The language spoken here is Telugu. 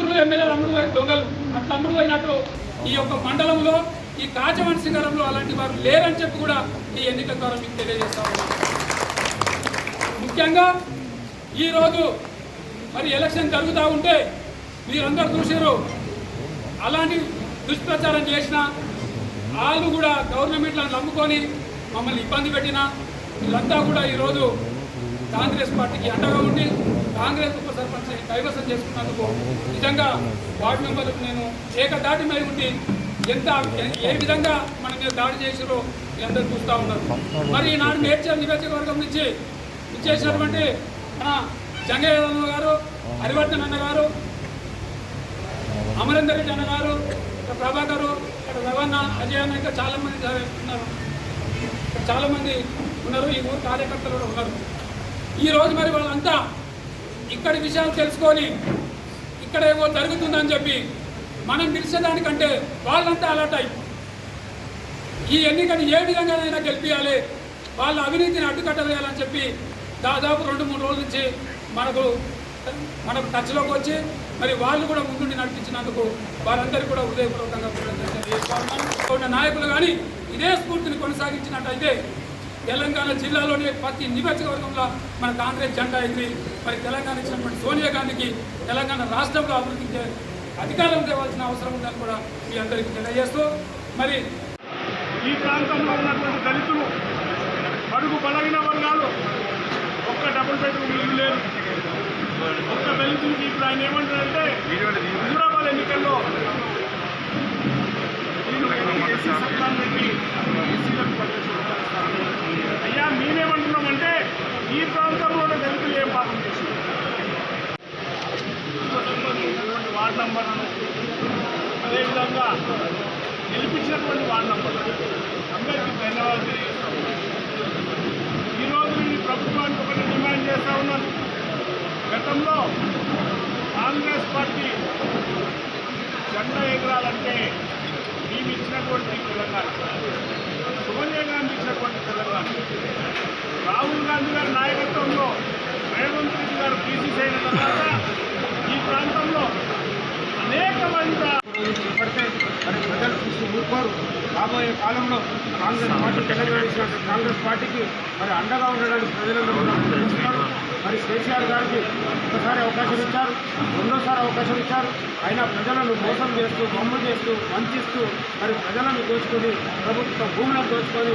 మంత్రులు ఎమ్మెల్యేలు అందరూ దొంగలు అట్లా అందరూ పోయినట్టు ఈ యొక్క మండలంలో ఈ కాచవన్ శిఖరంలో అలాంటి వారు లేరని చెప్పి కూడా ఈ ఎన్నికల ద్వారా మీకు తెలియజేస్తా ఉన్నాం. ముఖ్యంగా ఈరోజు మరి ఎలక్షన్ జరుగుతూ ఉంటే మీరందరూ చూసారు, అలాంటి దుష్ప్రచారం చేసిన వాళ్ళు కూడా గవర్నమెంట్లను నమ్ముకొని మమ్మల్ని ఇబ్బంది పెట్టిన వీళ్ళంతా కూడా ఈరోజు కాంగ్రెస్ పార్టీకి అండగా ఉండి కాంగ్రెస్ ఉప సర్పంచ్ కైవసం చేసుకున్నందుకు నిజంగా వార్డు మెంబర్లకు నేను ఏకదాటిమై ఉండి ఏ విధంగా మన మీద దాడి చేసారో మీ అందరూ చూస్తూ ఉన్నారు. మరి ఈనాడు మేడ్చల్ నియోజకవర్గం నుంచి ఇచ్చేసినటువంటి మన జంగయ్య గారు, హరివర్ధన్ అన్న గారు, అమరేందర్ రెడ్డి అన్న గారు, ప్రభాకరు, రవణ, అజయ్ అన్న, ఇంకా చాలామంది ఉన్నారు. చాలామంది ఉన్నారు, ఈ ఊరు కార్యకర్తలు కూడా ఉన్నారు. ఈరోజు మరి వాళ్ళంతా ఇక్కడి విషయాలు తెలుసుకొని ఇక్కడ ఏమో జరుగుతుందని చెప్పి మనం పిలిచేదానికంటే వాళ్ళంతా అలర్ట్ అయ్యి ఈ ఎన్నికని ఏ విధంగానైనా గెలిపించాలి, వాళ్ళ అవినీతిని అడ్డుకట్టవేయాలని చెప్పి దాదాపు 2-3 రోజుల నుంచి మనకు టచ్లోకి వచ్చి మరి వాళ్ళు కూడా ముందుండి నడిపించినందుకు వారందరికీ కూడా హృదయపూర్వకంగా ఉన్న నాయకులు కానీ ఇదే స్ఫూర్తిని కొనసాగించినట్టయితే తెలంగాణ జిల్లాలోని ప్రతి నియోజకవర్గంలో మన కాంగ్రెస్ జెండా ఎగిరి మరి తెలంగాణ ఇచ్చినటువంటి సోనియా గాంధీకి తెలంగాణ రాష్ట్రంలో అభివృద్ధికి అధికారం తేవాల్సిన అవసరం ఉందని కూడా మీ అందరికీ తెలియజేస్తూ మరి ఈ ప్రాంతంలో ఉన్నటువంటి దళితులు, బడుగు బలహీన వర్గాలు ఒక్క డబుల్ బెడ్రూమ్ ఇల్లు లేదు. ఒక్క దళితులకి ఇప్పుడు ఆయన ఏమంటారంటే హైదరాబాద్ ఎన్నికల్లో అయ్యా మేమేమంటున్నామంటే ఈ ప్రాంతంలోనే దళితులు ఏం పాపం చేసి వార్డు నంబర్లను అదేవిధంగా గెలిపించినటువంటి వార్డు నంబర్ అందరికీ ధన్యవాదాలు తెలియజేస్తాం. ఈరోజు ఈ ప్రభుత్వానికి ఒకటి డిమాండ్ చేస్తూ ఉన్నాను. గతంలో కాంగ్రెస్ పార్టీ జెండా ఎగరాలంటే మేము ఇచ్చినటువంటి తెలంగాణ, సోనియా గాంధీ ఇచ్చినటువంటి తెలంగాణ, రాహుల్ గాంధీ గారి నాయకత్వంలో రేవంత్ రెడ్డి గారు పీసీసీ అయిన తర్వాత ఈ ప్రాంతంలో అనేక మంది చేపడితే మరి ప్రజలు చూస్తూ ఊరుకోరు. రాబోయే కాలంలో కాంగ్రెస్ పార్టీ తెలంగాణ ఇచ్చినట్టు కాంగ్రెస్ పార్టీకి మరి అండగా ఉండడానికి ప్రజలందరూ కూడా చూస్తున్నారు. మరి కేసీఆర్ గారికి ఒకసారి అవకాశం ఇచ్చారు, రెండోసారి అవకాశం ఇచ్చారు. అయినా ప్రజలను మోసం చేస్తూ, బొమ్మ చేస్తూ, వంచిస్తూ మరి ప్రజలను దోచుకొని ప్రభుత్వ భూములను దోచుకొని